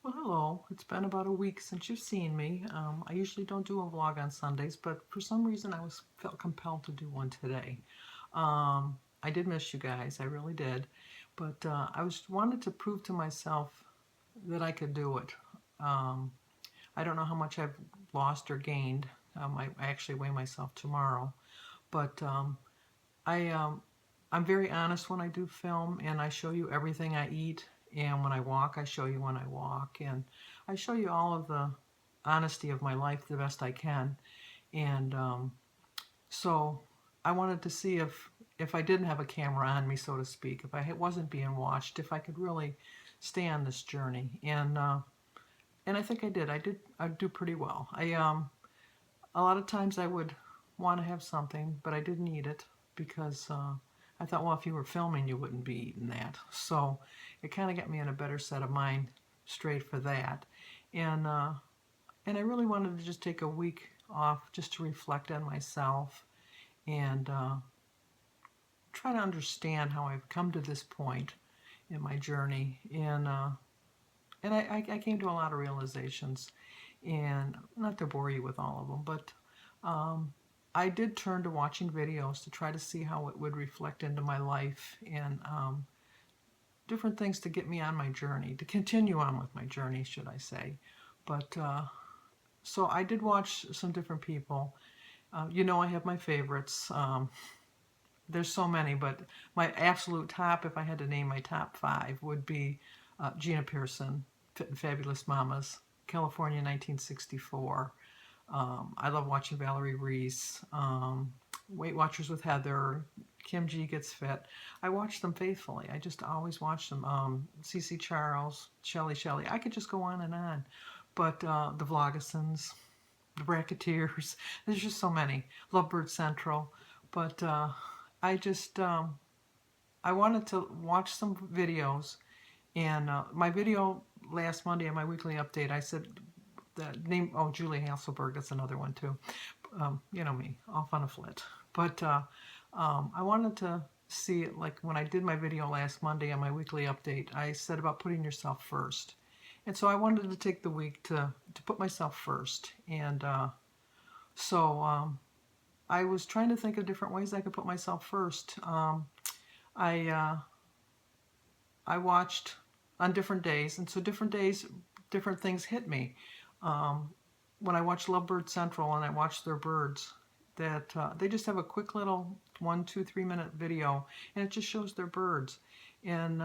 Well, hello. It's been about a week since you've seen me. I usually don't do a vlog on Sundays, but for some reason I felt compelled to do one today. I did miss you guys, I really did, but wanted to prove to myself that I could do it. Um, I don't know how much I've lost or gained. I actually weigh myself tomorrow, but I I'm very honest when I do film, and I show you everything I eat. And when I walk, I show you when I walk, and I show you all of the honesty of my life the best I can. And so I wanted to see if I didn't have a camera on me, so to speak, if I wasn't being watched, if I could really stay on this journey. And I think I did. I do pretty well. I A lot of times I would want to have something, but I didn't eat it because I thought, well, if you were filming, you wouldn't be eating that. So it kind of got me in a better set of mind straight for that. And uh, and I really wanted to just take a week off just to reflect on myself and try to understand how I've come to this point in my journey. And I came to a lot of realizations, and not to bore you with all of them, but I did turn to watching videos to try to see how it would reflect into my life and different things to get me on my journey, to continue on with my journey, should I say. But so I did watch some different people. I have my favorites. There's so many, but my absolute top, if I had to name my top five, would be Gina Pearson, Fit and Fabulous Mamas, California 1964. I love watching Valerie Reese, Weight Watchers with Heather, Kim G Gets Fit. I watch them faithfully. I just always watch them. CC Charles, Shelly. I could just go on and on. But the Vlogasons, the Bracketeers, there's just so many. Lovebird Central. But I just, I wanted to watch some videos. And my video last Monday on my weekly update, I said the name, oh, Julie Hasselberg, that's another one too. You know me, off on a flit. But I wanted to see it like when I did my video last Monday on my weekly update, I said about putting yourself first. And so I wanted to take the week to put myself first. And so I was trying to think of different ways I could put myself first. I I watched on different days, and so different days, different things hit me. Um, when I watch Lovebird Central and I watch their birds, that they just have a quick little 1, 2, 3 minute video, and it just shows their birds. And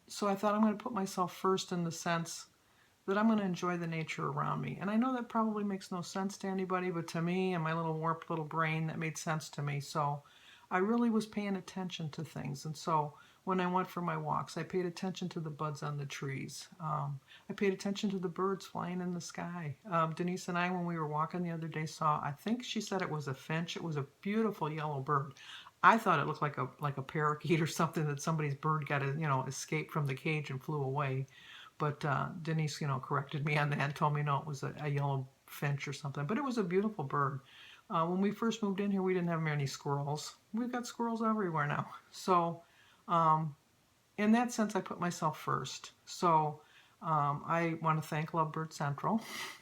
so I thought I'm going to put myself first in the sense that I'm going to enjoy the nature around me. And I know that probably makes no sense to anybody, but to me and my little warped little brain, that made sense to me. So I really was paying attention to things. And so when I went for my walks, I paid attention to the buds on the trees. I paid attention to the birds flying in the sky. Denise and I, when we were walking the other day, saw, I think she said it was a finch. It was a beautiful yellow bird. I thought it looked like a parakeet or something that somebody's bird got to, escaped from the cage and flew away. But Denise, corrected me on that and told me no, it was a yellow finch or something. But it was a beautiful bird. When we first moved in here, we didn't have many squirrels. We've got squirrels everywhere now. So um, in that sense, I put myself first. So I want to thank Lovebird Central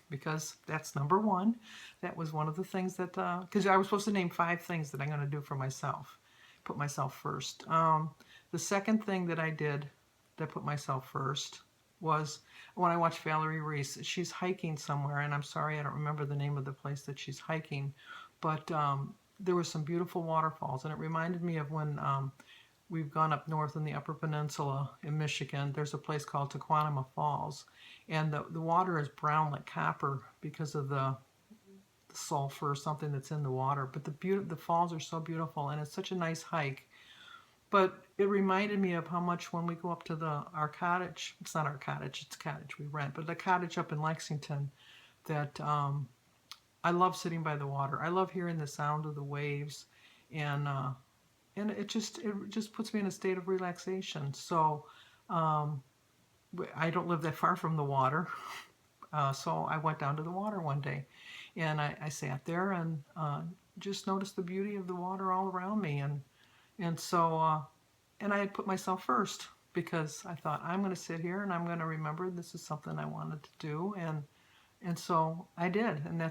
because that's number one. That was one of the things that, because I was supposed to name 5 things that I'm going to do for myself, put myself first. The second thing that I did that put myself first was when I watched Valerie Reese. She's hiking somewhere, and I'm sorry I don't remember the name of the place that she's hiking, but there were some beautiful waterfalls, and it reminded me of when we've gone up north in the Upper Peninsula in Michigan. There's a place called Tequanima Falls, and the water is brown like copper because of the sulfur or something that's in the water. But the falls are so beautiful, and it's such a nice hike. But it reminded me of how much when we go up to our cottage, it's not our cottage, it's a cottage we rent, but the cottage up in Lexington, that I love sitting by the water. I love hearing the sound of the waves, and it just puts me in a state of relaxation. So um, I don't live that far from the water, so I went down to the water one day, and I sat there and just noticed the beauty of the water all around me, and so and I had put myself first. because I thought, I'm going to sit here and I'm going to remember this is something I wanted to do. And so I did. And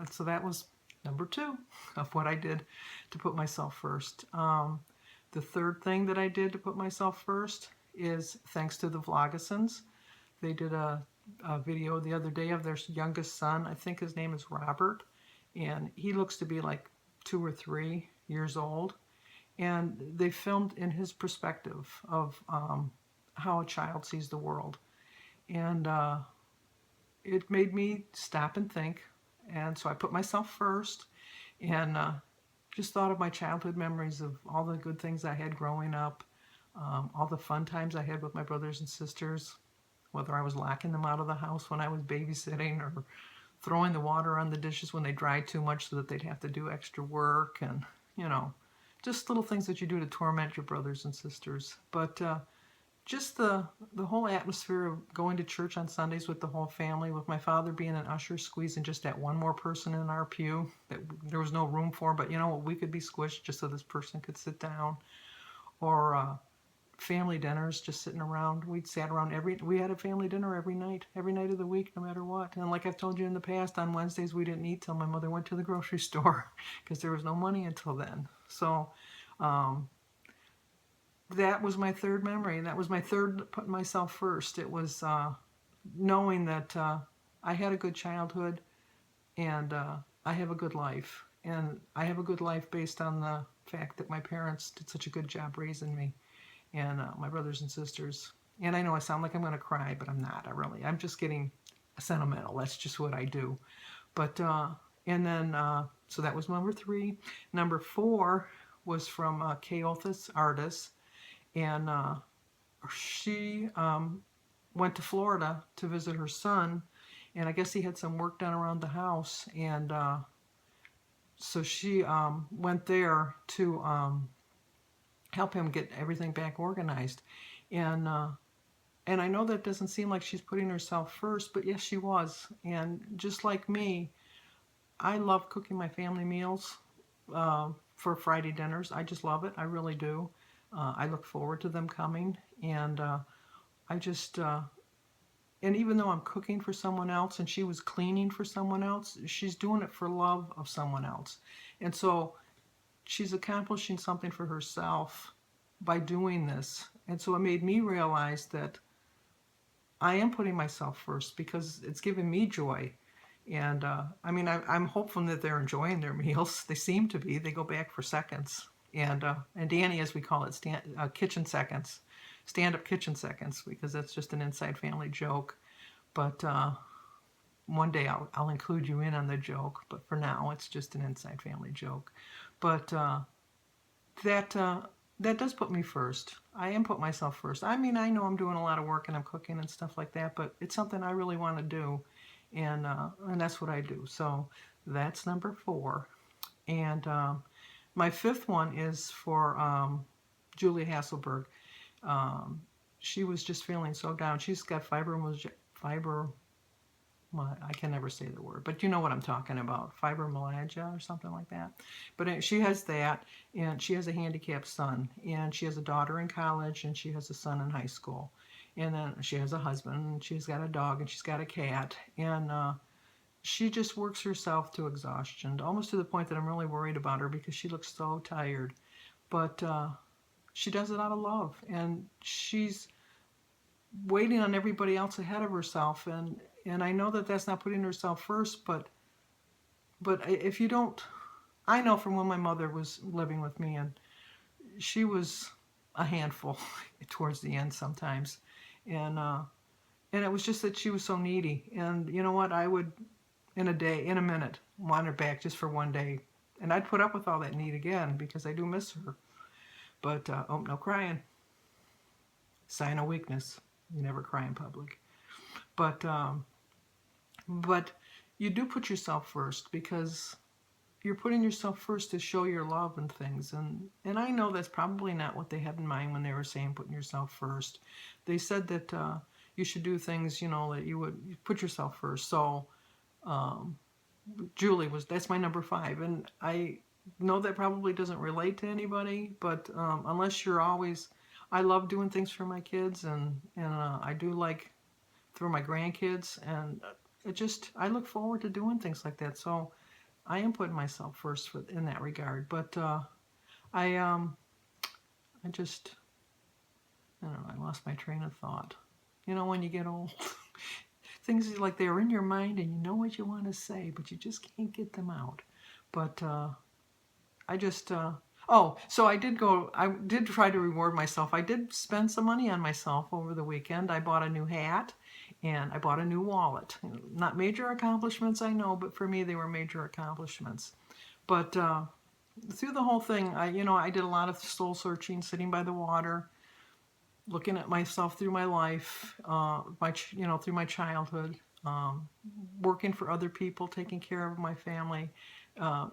so that was number 2 of what I did to put myself first. The third thing that I did to put myself first is thanks to the Vlogasons. They did a video the other day of their youngest son. I think his name is Robert, and he looks to be like 2 or 3 years old. And they filmed in his perspective of how a child sees the world. And it made me stop and think. And so I put myself first and just thought of my childhood memories of all the good things I had growing up, all the fun times I had with my brothers and sisters, whether I was locking them out of the house when I was babysitting or throwing the water on the dishes when they dried too much so that they'd have to do extra work, and, just little things that you do to torment your brothers and sisters. But just the whole atmosphere of going to church on Sundays with the whole family, with my father being an usher, squeezing just that one more person in our pew that there was no room for, but we could be squished just so this person could sit down. Or family dinners, just sitting around. We had a family dinner every night of the week, no matter what. And like I've told you in the past, on Wednesdays we didn't eat till my mother went to the grocery store because there was no money until then. So that was my third memory. That was my third putting myself first. It was knowing that I had a good childhood and I have a good life. And I have a good life based on the fact that my parents did such a good job raising me and my brothers and sisters. And I know I sound like I'm going to cry, but I'm not. I'm just getting sentimental. That's just what I do. But, and then, so that was number 3. Number 4 was from Keothas Artis. And she went to Florida to visit her son. And I guess he had some work done around the house. And so she went there to help him get everything back organized. And I know that doesn't seem like she's putting herself first, but yes, she was. And just like me, I love cooking my family meals for Friday dinners. I just love it. I really do. I look forward to them coming. And I just, and even though I'm cooking for someone else and she was cleaning for someone else, she's doing it for love of someone else. And so she's accomplishing something for herself by doing this. And so it made me realize that I am putting myself first because it's giving me joy. And I'm hopeful that they're enjoying their meals. They seem to be. They go back for seconds. And Danny, as we call it, kitchen seconds, stand-up kitchen seconds, because that's just an inside family joke. But one day I'll include you in on the joke. But for now, it's just an inside family joke. But that does put me first. I am put myself first. I mean, I know I'm doing a lot of work and I'm cooking and stuff like that, but it's something I really want to do, and that's what I do. So that's number 4. And my 5th one is for Julia Hasselberg. She was just feeling so down. She's got I can never say the word, but you know what I'm talking about, fibromyalgia or something like that. But she has that, and she has a handicapped son, and she has a daughter in college, and she has a son in high school. And then she has a husband, and she's got a dog, and she's got a cat, and she just works herself to exhaustion, almost to the point that I'm really worried about her because she looks so tired. But she does it out of love, and she's waiting on everybody else ahead of herself, and I know that that's not putting herself first, but if you don't, I know from when my mother was living with me, and she was a handful towards the end sometimes, and it was just that she was so needy, and you know what, I would, in a minute, want her back just for one day, and I'd put up with all that need again because I do miss her, but no crying, sign of weakness, you never cry in public, but you do put yourself first because you're putting yourself first to show your love and things. And I know that's probably not what they had in mind when they were saying putting yourself first. They said that you should do things, that you would put yourself first. So that's my number 5. And I know that probably doesn't relate to anybody, but unless you're always I love doing things for my kids, and I do like through my grandkids, and I look forward to doing things like that. So I am putting myself first in that regard. But I I just I don't know. I lost my train of thought. You know, when you get old, things like they're in your mind and you know what you want to say, but you just can't get them out. But I just oh, so I did go. I did try to reward myself. I did spend some money on myself over the weekend. I bought a new hat and I bought a new wallet. Not major accomplishments, I know, but for me they were major accomplishments. But through the whole thing, I did a lot of soul searching, sitting by the water, looking at myself through my life, through my childhood, um, working for other people, taking care of my family, uh,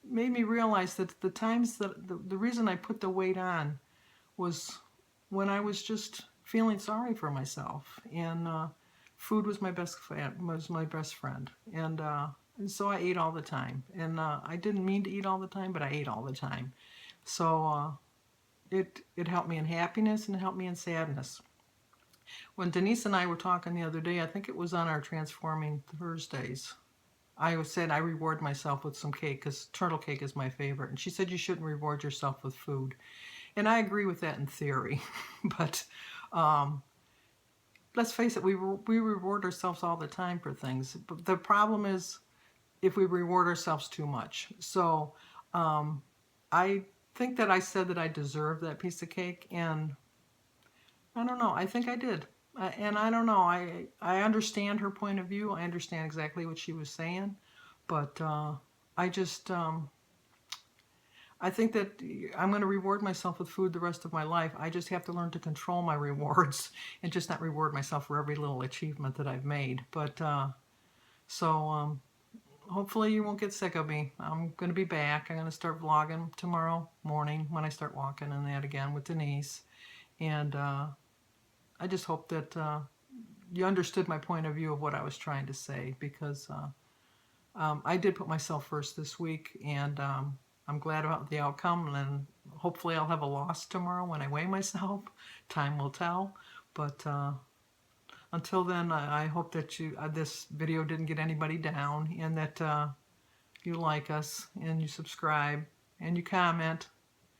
made me realize that the times that the reason I put the weight on was when I was just feeling sorry for myself, and food was my best friend, and so I ate all the time, and I didn't mean to eat all the time, but I ate all the time, so it helped me in happiness and it helped me in sadness. When Denise and I were talking the other day, I think it was on our Transforming Thursdays, I said I reward myself with some cake because turtle cake is my favorite. And she said you shouldn't reward yourself with food. And I agree with that in theory. But um, let's face it, we reward ourselves all the time for things. But the problem is if we reward ourselves too much. So um, I think that I said that I deserved that piece of cake. And I don't know. I think I did. And I don't know. I understand her point of view. I understand exactly what she was saying. But I just, I think that I'm going to reward myself with food the rest of my life. I just have to learn to control my rewards and just not reward myself for every little achievement that I've made. But hopefully you won't get sick of me. I'm going to be back. I'm going to start vlogging tomorrow morning when I start walking and that again with Denise. And I just hope that you understood my point of view of what I was trying to say, because I did put myself first this week, and I'm glad about the outcome, and hopefully I'll have a loss tomorrow when I weigh myself. Time will tell. But until then, I hope that this video didn't get anybody down, and that you like us, and you subscribe, and you comment,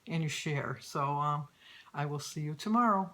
and you share. So I will see you tomorrow.